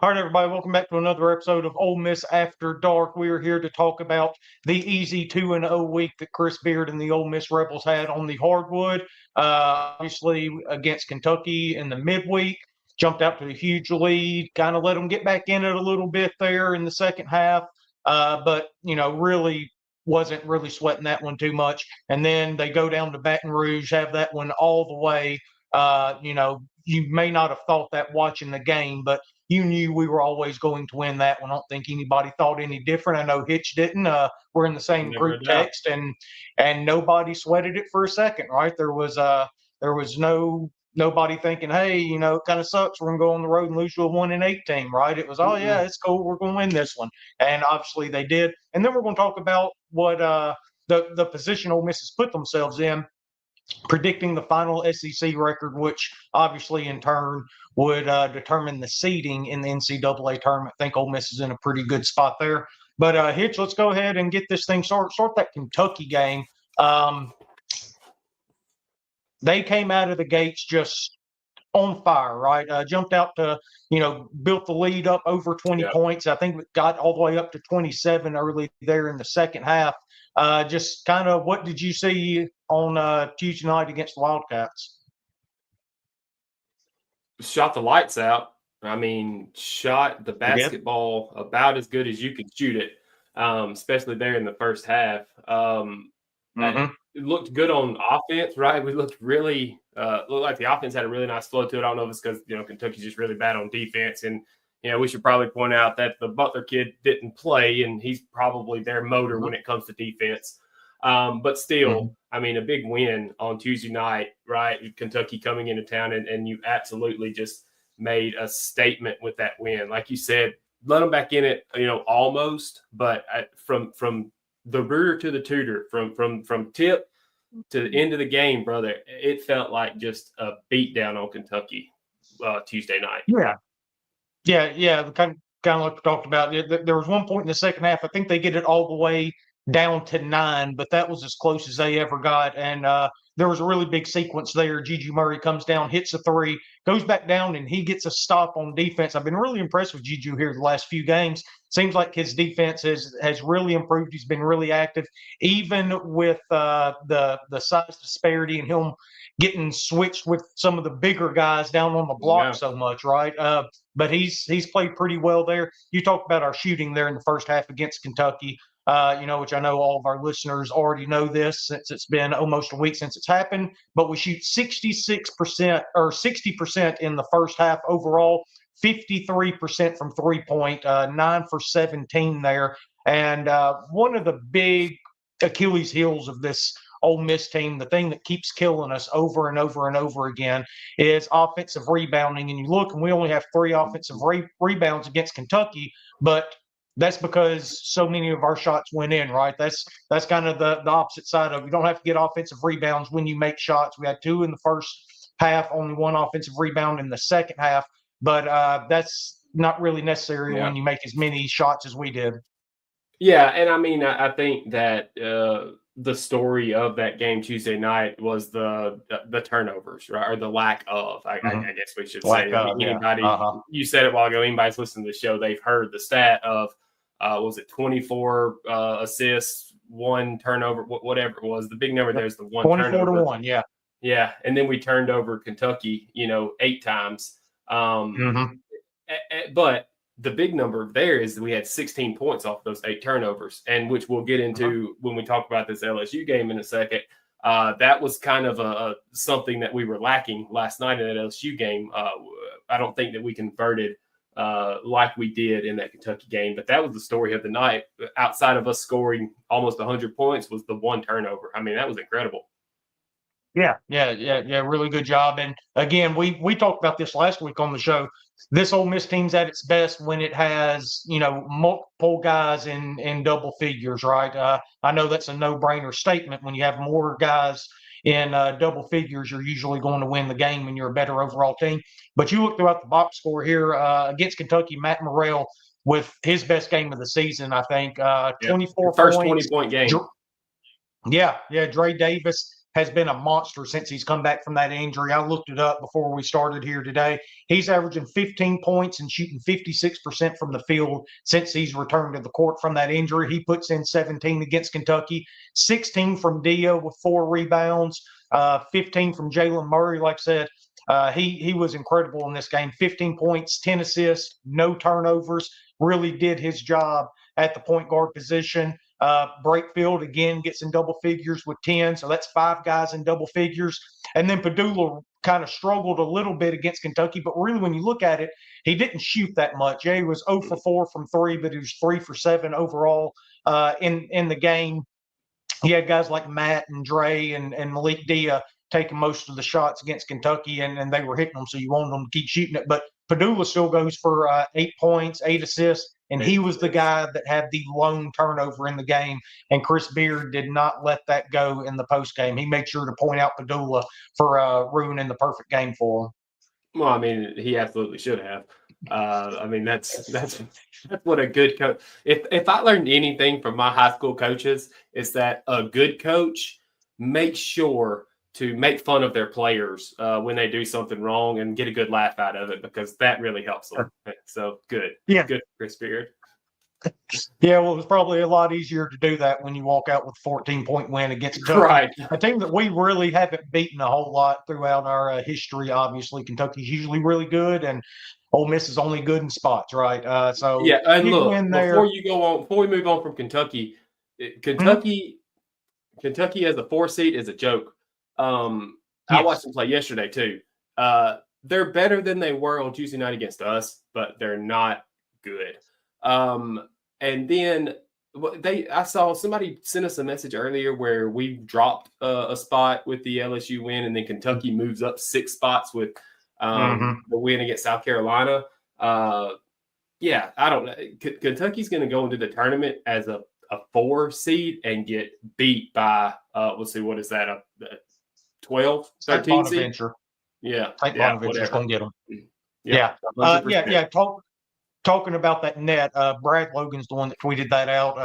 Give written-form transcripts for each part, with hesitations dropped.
All right, everybody, welcome back to another episode of Ole Miss After Dark. We are here to talk about the easy 2-0 week that Chris Beard and the Ole Miss Rebels had on the hardwood. Obviously, against Kentucky in the midweek, jumped out to a huge lead, kind of let them get back in it a little bit there in the second half, but, really wasn't really sweating that one too much. And then they go down to Baton Rouge, have that one all the way. You may not have thought that watching the game, but you knew we were always going to win that one. I don't think anybody thought any different. I know Hitch didn't. We're in the same Never group a doubt. text, and nobody sweated it for a second. Right? There was nobody thinking, hey, it kind of sucks. We're gonna go on the road and lose to a 1-8 team. Right? It was, oh yeah, Mm-mm. it's cool. We're gonna win this one, and obviously they did. And then we're gonna talk about what the position Ole Miss has put themselves in, predicting the final SEC record, which obviously in turn would determine the seeding in the NCAA tournament. I think Ole Miss is in a pretty good spot there. But Hitch, let's go ahead and get this thing started. Start that Kentucky game. Um, they came out of the gates just on fire, right? Jumped out to, built the lead up over 20 Yeah. points. I think it got all the way up to 27 early there in the second half. Just kind of what did you see on Tuesday night against the Wildcats? Shot the lights out. I mean, shot the They did. basketball about as good as you could shoot it, especially there in the first half. Mm-hmm. It looked good on offense, right? We looked really looked like the offense had a really nice flow to it. I don't know if it's because Kentucky's just really bad on defense, and we should probably point out that the Butler kid didn't play, and he's probably their motor when it comes to defense. But Mm-hmm. still, I mean, a big win on Tuesday night, right? Kentucky coming into town, and you absolutely just made a statement with that win. Like you said, let them back in it, almost. But from the rooter to the tutor, from tip to the end of the game, brother, it felt like just a beatdown on Kentucky Tuesday night. Yeah, yeah. Kind of like we talked about. There was one point in the second half. I think they get it all the way down to 9, but that was as close as they ever got. And there was a really big sequence there. Gigi Murray comes down, hits a three, goes back down, and he gets a stop on defense. I've been really impressed with Gigi here the last few games. Seems like his defense has really improved. He's been really active, even with the size disparity and him getting switched with some of the bigger guys down on the block Yeah. so much, right? But he's played pretty well there. You talked about our shooting there in the first half against Kentucky, which I know all of our listeners already know this since it's been almost a week since it's happened. But we shoot 66% or 60% in the first half overall, 53% from 3 point, 9 for 17 there. And one of the big Achilles heels of this Ole Miss team, the thing that keeps killing us over and over and over again, is offensive rebounding. And you look, and we only have 3 offensive rebounds against Kentucky, but that's because so many of our shots went in, right? That's kind of the opposite side of it. You don't have to get offensive rebounds when you make shots. We had 2 in the first half, only 1 offensive rebound in the second half, but that's not really necessary Yeah. when you make as many shots as we did. Yeah, and I mean, I think that the story of that game Tuesday night was the turnovers, right, or the lack of. Mm-hmm. I guess we should Like, say. I mean, yeah, anybody, you said it a while ago. Anybody's listening to the show, they've heard the stat of was it 24 assists, 1 turnover, whatever it was. The big number there is the 1 24 to turnover. 1, yeah. Yeah, and then we turned over Kentucky, 8 times. Mm-hmm. But the big number there is that we had 16 points off those 8 turnovers, and which we'll get into when we talk about this LSU game in a second. That was kind of a something that we were lacking last night in that LSU game. I don't think that we converted like we did in that Kentucky game, but that was the story of the night. Outside of us scoring almost 100 points, was the 1 turnover. I mean, that was incredible. Yeah. Really good job. And again, we talked about this last week on the show. This Ole Miss team's at its best when it has multiple guys in double figures, right? I know that's a no-brainer statement. When you have more guys in double figures, you're usually going to win the game and you're a better overall team. But you look throughout the box score here against Kentucky, Matt Morrell with his best game of the season, I think, Yeah, 24 first points. 20-point game. Yeah, Dre Davis has been a monster since he's come back from that injury. I looked it up before we started here today. He's averaging 15 points and shooting 56% from the field since he's returned to the court from that injury. He puts in 17 against Kentucky, 16 from Dio with 4 rebounds, 15 from Jalen Murray. Like I said, he was incredible in this game. 15 points, 10 assists, no turnovers. Really did his job at the point guard position. Brakefield again gets in double figures with 10, so that's 5 guys in double figures. And then Padula kind of struggled a little bit against Kentucky, but really when you look at it, he didn't shoot that much. Yeah, he was 0 for 4 from 3, but he was 3 for 7 overall in the game. He had guys like Matt and Dre and Malik Dia taking most of the shots against Kentucky, and they were hitting them, so you wanted them to keep shooting it. But Padula still goes for 8 points, 8 assists, and he was the guy that had the lone turnover in the game, and Chris Beard did not let that go in the postgame. He made sure to point out Padula for ruining the perfect game for him. Well, I mean, he absolutely should have. I mean, that's what a good coach. If I learned anything from my high school coaches, it's that a good coach makes sure to make fun of their players when they do something wrong and get a good laugh out of it, because that really helps them. So good. Yeah. Good, Chris Beard. Yeah, well, it was probably a lot easier to do that when you walk out with a 14-point win against Kentucky, Right. a team that we really haven't beaten a whole lot throughout our history. Obviously, Kentucky's usually really good, and Ole Miss is only good in spots, right? So yeah, and look, before we move on from Kentucky, Kentucky as a 4 seed is a joke. I watched them play yesterday too. They're better than they were on Tuesday night against us, but they're not good. And then I saw somebody sent us a message earlier where we dropped a spot with the LSU win, and then Kentucky moves up 6 spots with the win against South Carolina. Yeah, I don't know. Kentucky's going to go into the tournament as a 4 seed and get beat by let's see, what is that? A 12, 13 seed? Yeah. St. Bonaventure's going to get them. Yeah. Talking about that net, Brad Logan's the one that tweeted that out.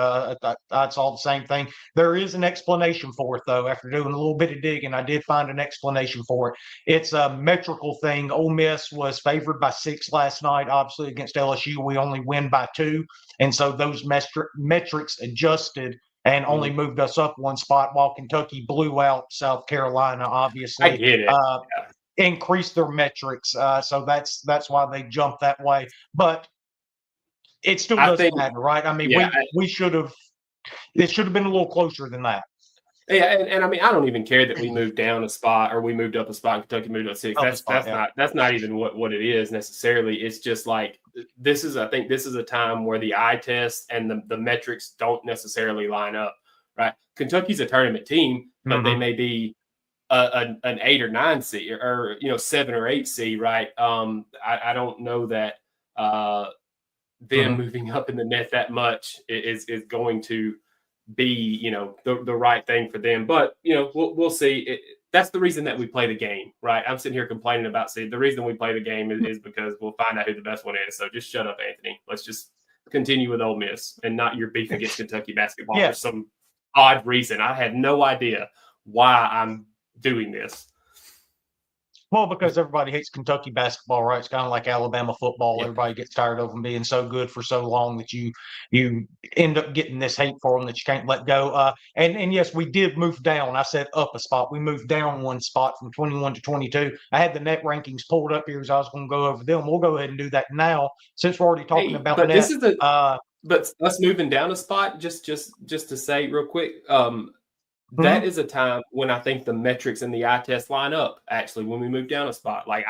I saw the same thing. There is an explanation for it, though. After doing a little bit of digging, I did find an explanation for it. It's a metrical thing. Ole Miss was favored by 6 last night. Obviously, against LSU, we only win by 2. And so those metrics adjusted and only moved us up 1 spot, while Kentucky blew out South Carolina, obviously. I get it. Increased their metrics. So that's why they jumped that way. But it still doesn't matter, right? I mean, we should have – it should have been a little closer than that. Yeah, and I mean, I don't even care that we moved down a spot or we moved up a spot and Kentucky moved up 6. That's not even what it is necessarily. It's just like I think this is a time where the eye test and the metrics don't necessarily line up, right? Kentucky's a tournament team, but they may be an 8 or 9 seed or 7 or 8 seed, right? I don't know that them moving up in the net that much is going to be the right thing for them, but we'll see. That's the reason that we play the game, right? I'm sitting here complaining about the reason we play the game is because we'll find out who the best one is. So just shut up, Anthony. Let's just continue with Ole Miss and not your beef against Kentucky basketball for some odd reason. I had no idea why I'm doing this. Well, because everybody hates Kentucky basketball, right? It's kind of like Alabama football. Yeah. Everybody gets tired of them being so good for so long that you end up getting this hate for them that you can't let go. And yes, we did move down. I said up a spot. We moved down 1 spot from 21 to 22. I had the net rankings pulled up here as I was going to go over them. We'll go ahead and do that now since we're already talking about but net. This is but us moving down a spot, just to say real quick, that is a time when I think the metrics and the eye test line up, actually, when we move down a spot. Like,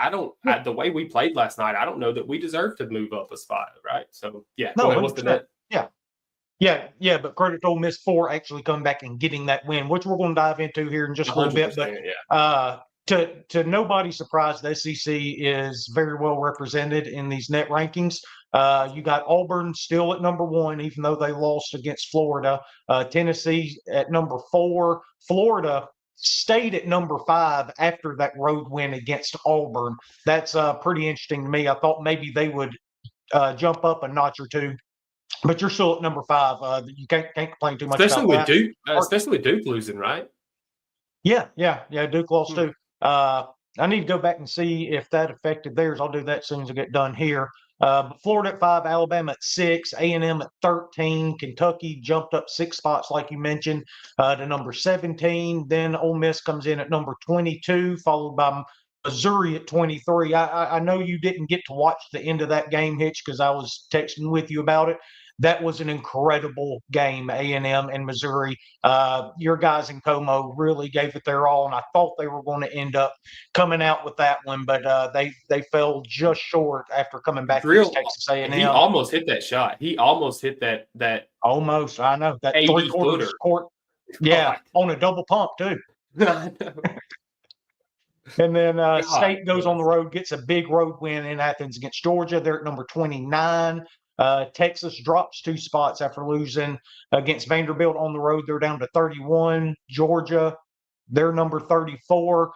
the way we played last night, I don't know that we deserve to move up a spot, right? So, yeah. No, what's the net? Yeah, but credit to Ole Miss for actually coming back and getting that win, which we're going to dive into here in just a little bit. But to nobody's surprise, the SEC is very well represented in these net rankings. You got Auburn still at number 1, even though they lost against Florida. Tennessee at number 4. Florida stayed at number 5 after that road win against Auburn. That's pretty interesting to me. I thought maybe they would jump up a notch or 2. But you're still at number 5. You can't complain too much about that. Especially with Duke losing, right? Yeah. Duke lost too. I need to go back and see if that affected theirs. I'll do that as soon as I get done here. But Florida at 5, Alabama at 6, A&M at 13. Kentucky jumped up 6 spots, like you mentioned, to number 17. Then Ole Miss comes in at number 22, followed by Missouri at 23. I know you didn't get to watch the end of that game, Hitch, because I was texting with you about it. That was an incredible game, A&M and Missouri. Your guys in Como really gave it their all, and I thought they were going to end up coming out with that one, but they fell just short after coming back against Texas A&M. He almost hit that shot. He almost hit that almost. I know that 80-footer court. Yeah, on a double pump too. I know. And then State goes on the road, gets a big road win in Athens against Georgia. They're at number 29. Texas drops 2 spots after losing against Vanderbilt on the road. They're down to 31. Georgia, they're number 34.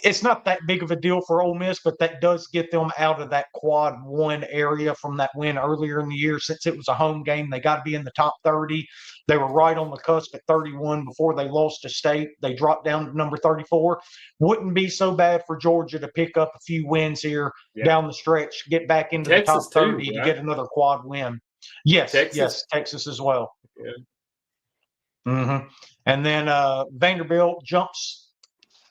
It's not that big of a deal for Ole Miss, but that does get them out of that quad 1 area from that win earlier in the year. Since it was a home game, they got to be in the top 30. They were right on the cusp at 31 before they lost to State. They dropped down to number 34. Wouldn't be so bad for Georgia to pick up a few wins here down the stretch, get back into Texas the top 30 too, to right? get another quad win. Yes, Texas as well. Yeah. And then Vanderbilt jumps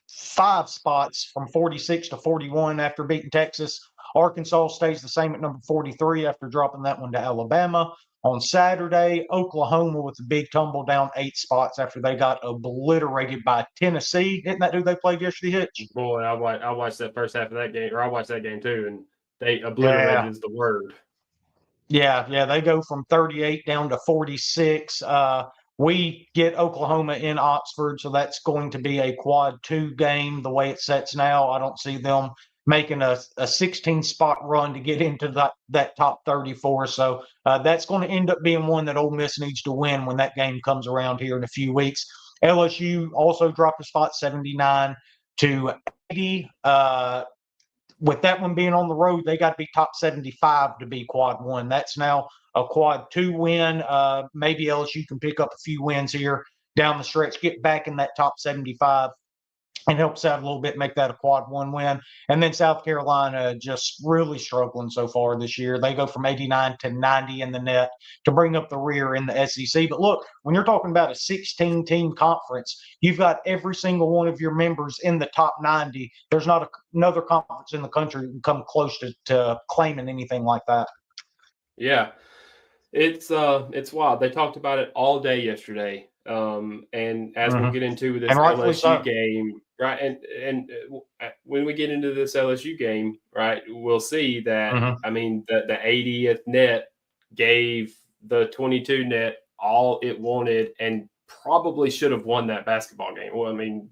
5 spots from 46 to 41 after beating Texas. Arkansas stays the same at number 43 after dropping that one to Alabama. On Saturday, Oklahoma with a big tumble down 8 spots after they got obliterated by Tennessee. Isn't that who they played yesterday, Hitch? Boy, I watched that first half of that game, or I watched that game too, and they obliterated is the word. Yeah, they go from 38 down to 46. We get Oklahoma in Oxford, so that's going to be a quad 2 game the way it sets now. I don't see them making a 16-spot run to get into that top 34. So that's going to end up being one that Ole Miss needs to win when that game comes around here in a few weeks. LSU also dropped a spot, 79 to 80. With that one being on the road, they got to be top 75 to be quad 1. That's now a quad 2 win. Maybe LSU can pick up a few wins here down the stretch, get back in that top 75 and helps out a little bit, make that a quad 1 win. And then South Carolina just really struggling so far this year. They go from 89 to 90 in the net to bring up the rear in the SEC. But look, when you're talking about a 16-team conference, you've got every single one of your members in the top 90. There's not another conference in the country that can come close to claiming anything like that. Yeah, it's wild. They talked about it all day yesterday. And as we'll get into this LSU game, right? And when we get into this LSU game, right, we'll see that, I mean, the 80th net gave the 22 net all it wanted and probably should have won that basketball game. Well, I mean,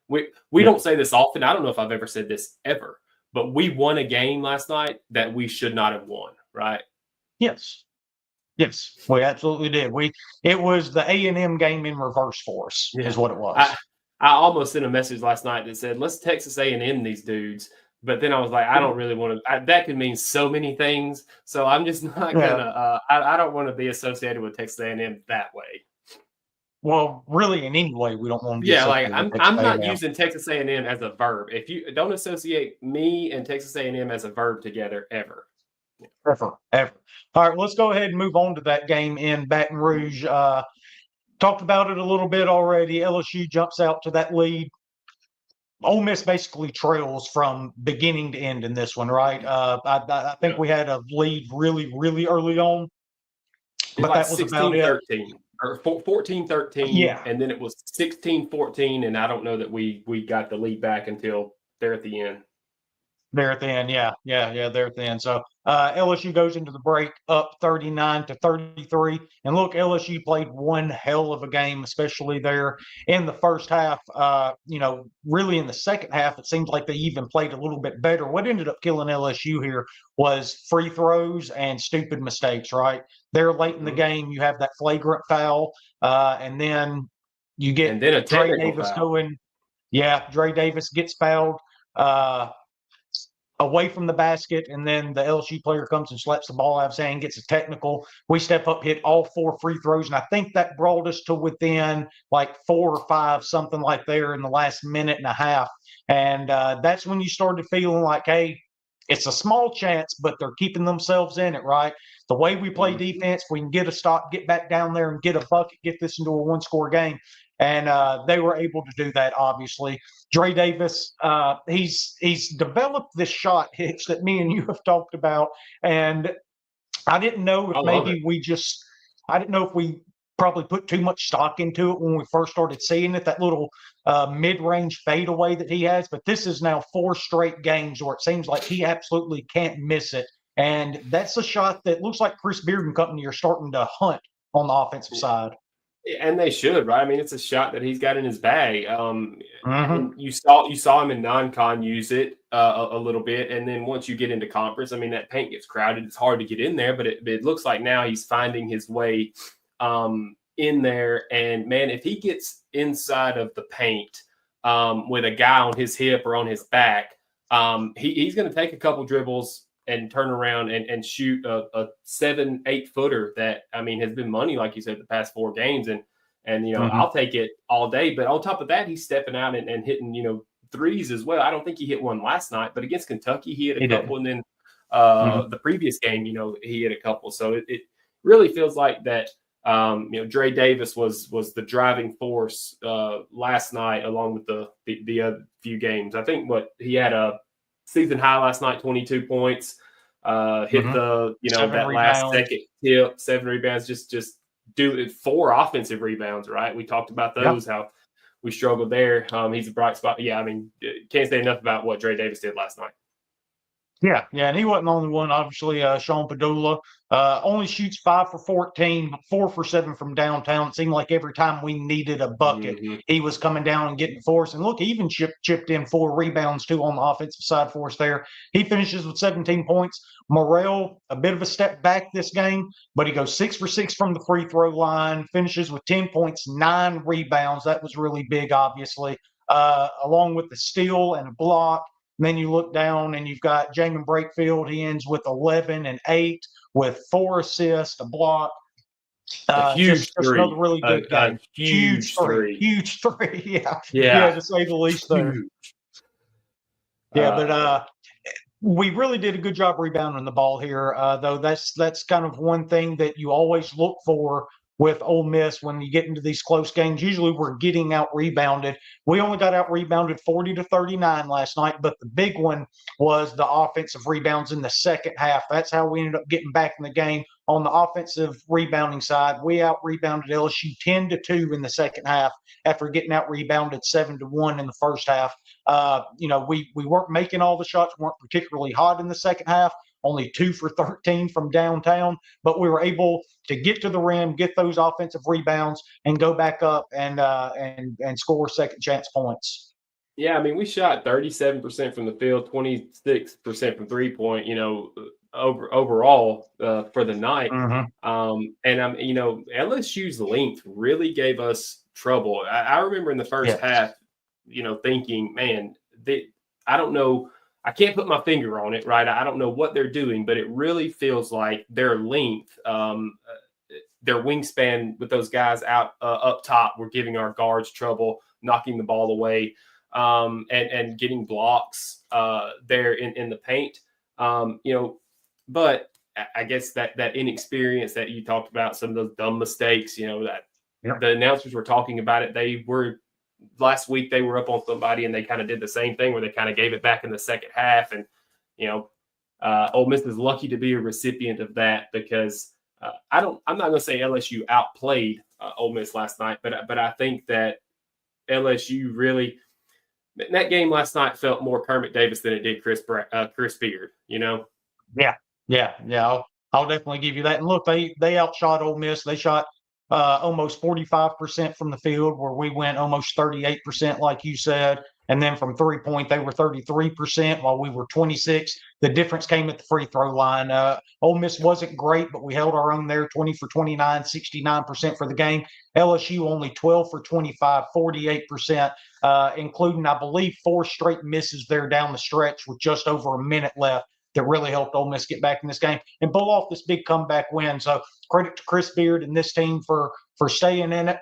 we don't say this often. I don't know if I've ever said this ever, but we won a game last night that we should not have won, right? Yes, we absolutely did. It was the A&M game in reverse for us, is what it was. I almost sent a message last night that said, let's Texas A&M these dudes. But then I was like, I don't really want to. That could mean so many things. So I'm just not going to I don't want to be associated with Texas A&M that way. Well, really, in any way, we don't want to be associated with I'm not using Texas A&M as a verb. If you don't associate me and Texas A&M as a verb together, ever. Ever. All right, let's go ahead and move on to that game in Baton Rouge. Talked about it a little bit already. LSU jumps out to that lead. Ole Miss basically trails from beginning to end in this one, right? I think we had a lead really, really early on. But like that was 16-13 or 14-13. And then it was 16-14. And I don't know that we got the lead back until there at the end. There at the end, there at the end. So LSU goes into the break up 39-33. And look, LSU played one hell of a game, especially there in the first half. Really in the second half, it seems like they even played a little bit better. What ended up killing LSU here was free throws and stupid mistakes, right? There late in the game, you have that flagrant foul, and then you get a Dre Davis foul. going. Yeah, Dre Davis gets fouled. away from the basket, and then the LSU player comes and slaps the ball out of his hand, gets a technical. We step up, hit all 4 free throws, and I think that brought us to within like 4 or 5, something like there in the last minute and a half. And that's when you started feeling like, hey, it's a small chance, but they're keeping themselves in it, right? The way we play defense, we can get a stop, get back down there and get a bucket, get this into a one-score game. And they were able to do that, obviously. Dre Davis, he's developed this shot hitch that me and you have talked about, and I didn't know if maybe I didn't know if we probably put too much stock into it when we first started seeing it, that little mid-range fadeaway that he has. But this is now 4 straight games where it seems like he absolutely can't miss it, and that's a shot that looks like Chris Beard and company are starting to hunt on the offensive side. And they should, right? I mean, it's a shot that he's got in his bag. Mm-hmm. You saw him in non-con use it a little bit, and then once you get into conference, I mean, that paint gets crowded. It's hard to get in there, but it looks like now he's finding his way in there. And man, if he gets inside of the paint with a guy on his hip or on his back, he's going to take a couple dribbles and turn around and shoot a 7-8 footer that, I mean, has been money, like you said, the past 4 games. And you know, I'll take it all day. But on top of that, he's stepping out and hitting, you know, threes as well. I don't think he hit one last night, but against Kentucky, he hit a couple. And then the previous game, you know, he hit a couple. So it really feels like that, you know, Dre Davis was the driving force last night, along with the other few games. I think he had a season high last night, 22 points, hit the, you know, 7 that rebounds. last second tip, 7 rebounds, just do it, 4 offensive rebounds, right? We talked about those, how we struggled there. He's a bright spot. Yeah, I mean, can't say enough about what Dre Davis did last night. Yeah, and he wasn't the only one. Obviously, Sean Padula only shoots 5 for 14, but 4 for 7 from downtown. It seemed like every time we needed a bucket, he was coming down and getting for us. And look, he even chipped in 4 rebounds too on the offensive side for us there. He finishes with 17 points. Morrell, a bit of a step back this game, but he goes 6 for 6 from the free throw line, finishes with 10 points, 9 rebounds. That was really big, obviously, along with the steal and a block. And then you look down and you've got Jamin Brakefield. He ends with 11 and 8 with 4 assists, a block. Huge just another really good game. Huge three. Huge three. Yeah, to say the least there. Yeah, but we really did a good job rebounding the ball here, though. That's kind of one thing that you always look for with Ole Miss when you get into these close games. Usually we're getting out rebounded. We only got out rebounded 40-39 last night, but the big one was the offensive rebounds in the second half. That's how we ended up getting back in the game. On the offensive rebounding side, we out rebounded LSU 10-2 in the second half after getting out rebounded 7-1 in the first half. You know, we weren't making all the shots, weren't particularly hot in the second half. Only 2 for 13 from downtown, but we were able to get to the rim, get those offensive rebounds, and go back up and score second chance points. Yeah, I mean, we shot 37% from the field, 26% from 3-point. You know, overall for the night. And you know, LSU's length really gave us trouble. I remember in the first half, you know, thinking, man, I don't know. I can't put my finger on it, right? I don't know what they're doing, but it really feels like their length, their wingspan with those guys out up top were giving our guards trouble, knocking the ball away, and getting blocks there in the paint. You know, but I guess that inexperience that you talked about, some of those dumb mistakes, you know, that the announcers were talking about it. Last week they were up on somebody and they kind of did the same thing where they kind of gave it back in the second half. And, you know, Ole Miss is lucky to be a recipient of that because I'm not going to say LSU outplayed Ole Miss last night, but I think that LSU really, that game last night felt more Kermit Davis than it did Chris Beard, you know? Yeah. I'll definitely give you that. And look, they outshot Ole Miss. They shot almost 45% from the field, where we went almost 38%, like you said. And then from 3-point, they were 33%, while we were 26. The difference came at the free throw line. Ole Miss wasn't great, but we held our own there, 20 for 29, 69% for the game. LSU only 12 for 25, 48%. including, I believe, 4 straight misses there down the stretch with just over a minute left that really helped Ole Miss get back in this game and pull off this big comeback win. So credit to Chris Beard and this team for staying in it,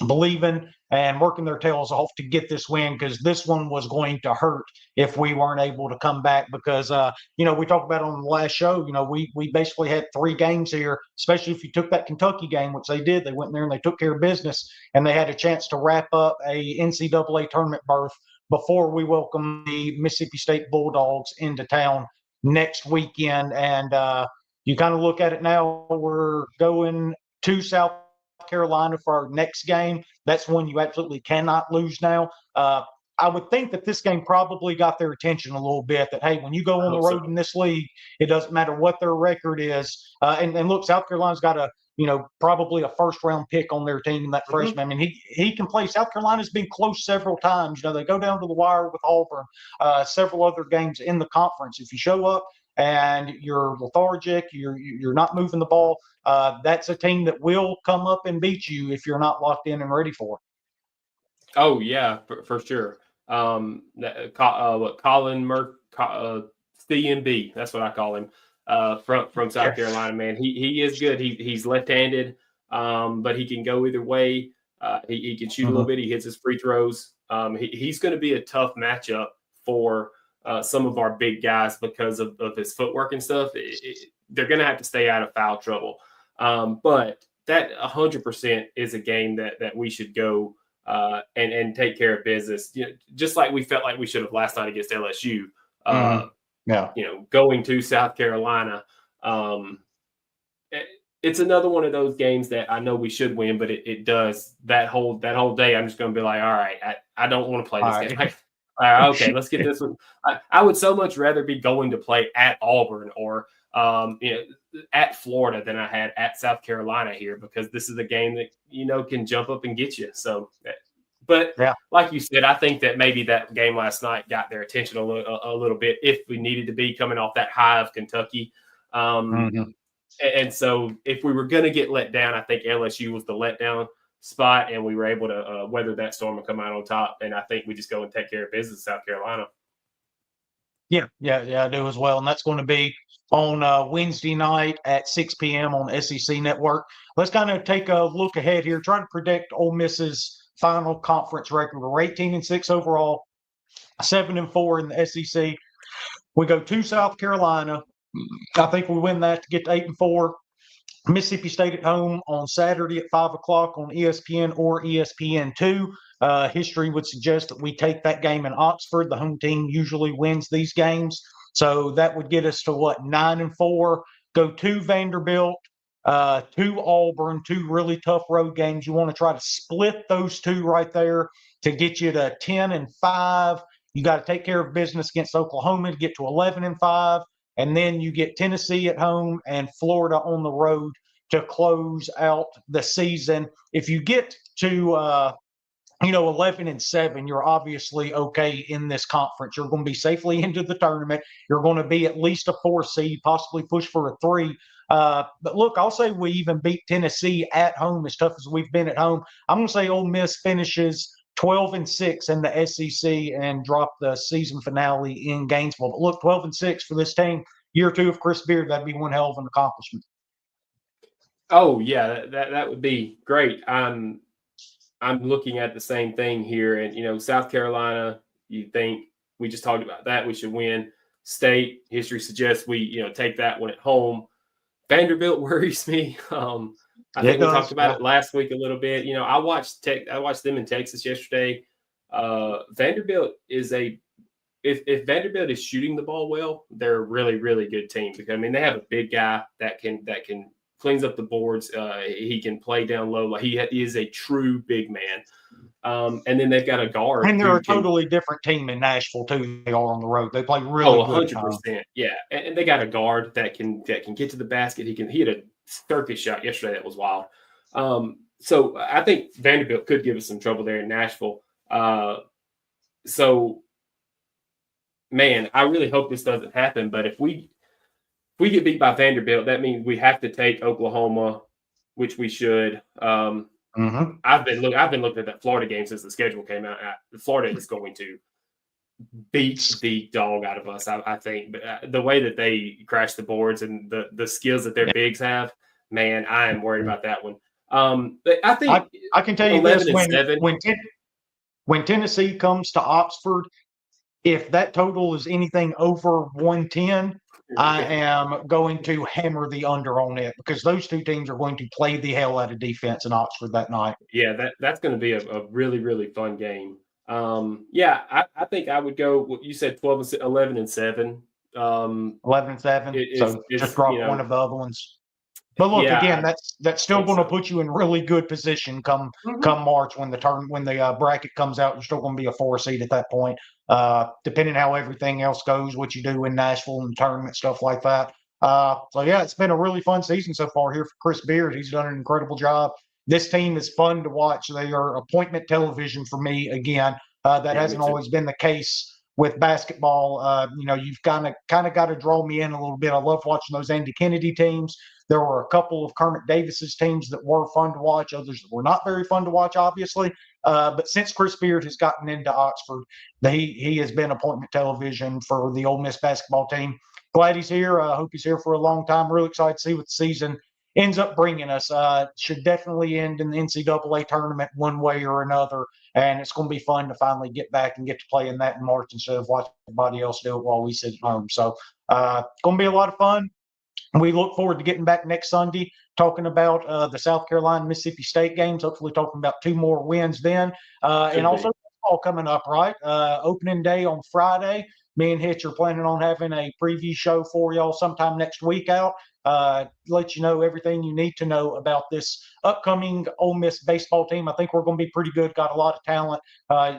believing and working their tails off to get this win, because this one was going to hurt if we weren't able to come back. Because we talked about on the last show, we basically had 3 games here, especially if you took that Kentucky game, which they did. They went in there and they took care of business, and they had a chance to wrap up a NCAA tournament berth before we welcome the Mississippi State Bulldogs into town next weekend. And you kind of look at it now, we're going to South Carolina for our next game. That's one you absolutely cannot lose now. I would think that this game probably got their attention a little bit, that, hey, when you go on the road in this league, it doesn't matter what their record is. And look, South Carolina's got probably a first-round pick on their team, that freshman. I mean, he can play. South Carolina's been close several times. They go down to the wire with Auburn, several other games in the conference. If you show up and you're lethargic, you're not moving the ball, that's a team that will come up and beat you if you're not locked in and ready for it. Oh, yeah, for sure. Colin CMB, that's what I call him, from South Carolina, man. He is good. He's left-handed, but he can go either way. He can shoot a little bit. He hits his free throws. He's going to be a tough matchup for some of our big guys because of his footwork and stuff. They're going to have to stay out of foul trouble. But that 100% is a game that we should go and take care of business. Just like we felt like we should have last night against LSU. Going to South Carolina. It's another one of those games that I know we should win, but it does that whole day. I'm just going to be like, all right, I don't want to play this game. All right, okay, let's get this one. I would so much rather be going to play at Auburn or at Florida than I had at South Carolina here, because this is a game that can jump up and get you. So, but like you said, I think that maybe that game last night got their attention a little bit if we needed to be, coming off that high of Kentucky. And so if we were going to get let down, I think LSU was the letdown spot, and we were able to weather that storm and come out on top. And I think we just go and take care of business in South Carolina. Yeah, I do as well. And that's going to be on Wednesday night at 6 p.m. on SEC Network. Let's kind of take a look ahead here, try to predict Ole Miss's final conference record. We're 18-6 overall, 7-4 in the SEC. We go to South Carolina. I think we win that to get to 8-4. Mississippi State at home on Saturday at 5 o'clock on ESPN or ESPN2. History would suggest that we take that game in Oxford. The home team usually wins these games. So that would get us to 9-4. Go to Vanderbilt, to Auburn, 2 really tough road games. You want to try to split those 2 right there to get you to 10-5. You got to take care of business against Oklahoma to get to 11-5. And then you get Tennessee at home and Florida on the road to close out the season. If you get to 11-7, you're obviously okay in this conference. You're going to be safely into the tournament. You're going to be at least a 4 seed, possibly push for a 3. But look, I'll say we even beat Tennessee at home, as tough as we've been at home. I'm going to say Ole Miss finishes 12-6 in the SEC and drop the season finale in Gainesville. But look, 12-6 for this team, year 2 of Chris Beard, that'd be one hell of an accomplishment. Oh yeah, that would be great. I'm looking at the same thing here, and South Carolina. You think we just talked about that? We should win. State history suggests we take that one at home. Vanderbilt worries me. I think we talked about it last week a little bit. I watched them in Texas yesterday. Vanderbilt is if Vanderbilt is shooting the ball well, they're a really, really good team, because they have a big guy that can cleans up the boards. He can play down low. He is a true big man. And then they've got a guard. And they're a totally different team in Nashville too. They are on the road. They play really good. 100%. Yeah, and they got a guard that can get to the basket. He had a circus shot yesterday that was wild. So I think Vanderbilt could give us some trouble there in Nashville. So, man, I really hope this doesn't happen. But if we get beat by Vanderbilt, that means we have to take Oklahoma, which we should. I've been looking at that Florida game since the schedule came out. Florida is going to beat the dog out of us, I think. But the way that they crash the boards and the skills that their bigs have, man, I am worried about that one. But I think I can tell you 11 this: and 7. when Tennessee comes to Oxford, if that total is anything over 110, I am going to hammer the under on it, because those two teams are going to play the hell out of defense in Oxford that night. Yeah, that's going to be a really, really fun game. Yeah, I think I would go. You said 11 and 7. 11 and 7. So just drop one of the other ones. But look, again, that's still going to put you in really good position come March when the bracket comes out. You're still going to be a 4 seed at that point, depending how everything else goes, what you do in Nashville and tournament stuff like that. So yeah, it's been a really fun season so far here for Chris Beard. He's done an incredible job. This team is fun to watch. They are appointment television for me again. That hasn't always been the case with basketball. You've kind of got to draw me in a little bit. I love watching those Andy Kennedy teams. There were a couple of Kermit Davis's teams that were fun to watch. Others that were not very fun to watch, obviously. But since Chris Beard has gotten into Oxford, he has been appointment television for the Ole Miss basketball team. Glad he's here. I hope he's here for a long time. Really excited to see what the season ends up bringing us. Should definitely end in the NCAA tournament one way or another. And it's going to be fun to finally get back and get to play in that in March instead of watching everybody else do it while we sit at home. So going to be a lot of fun. We look forward to getting back next Sunday, talking about the South Carolina Mississippi State games, hopefully talking about 2 more wins then. And also all coming up, right? Opening day on Friday. Me and Hitch are planning on having a preview show for y'all sometime next week out. Let you know everything you need to know about this upcoming Ole Miss baseball team. I think we're going to be pretty good. Got a lot of talent.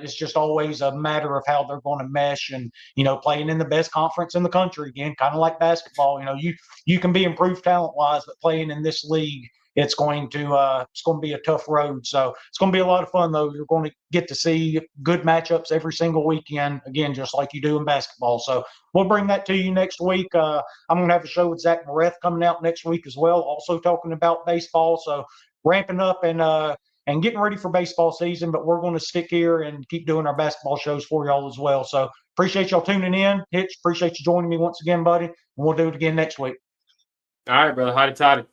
It's just always a matter of how they're going to mesh, and playing in the best conference in the country again, kind of like basketball. You can be improved talent wise, but playing in this league, it's going to be a tough road. So it's going to be a lot of fun, though. You're going to get to see good matchups every single weekend, again, just like you do in basketball. So we'll bring that to you next week. I'm going to have a show with Zach Mareth coming out next week as well, also talking about baseball. So ramping up and getting ready for baseball season, but we're going to stick here and keep doing our basketball shows for y'all as well. So appreciate y'all tuning in. Hitch, appreciate you joining me once again, buddy. And we'll do it again next week. All right, brother. Hotty toddy.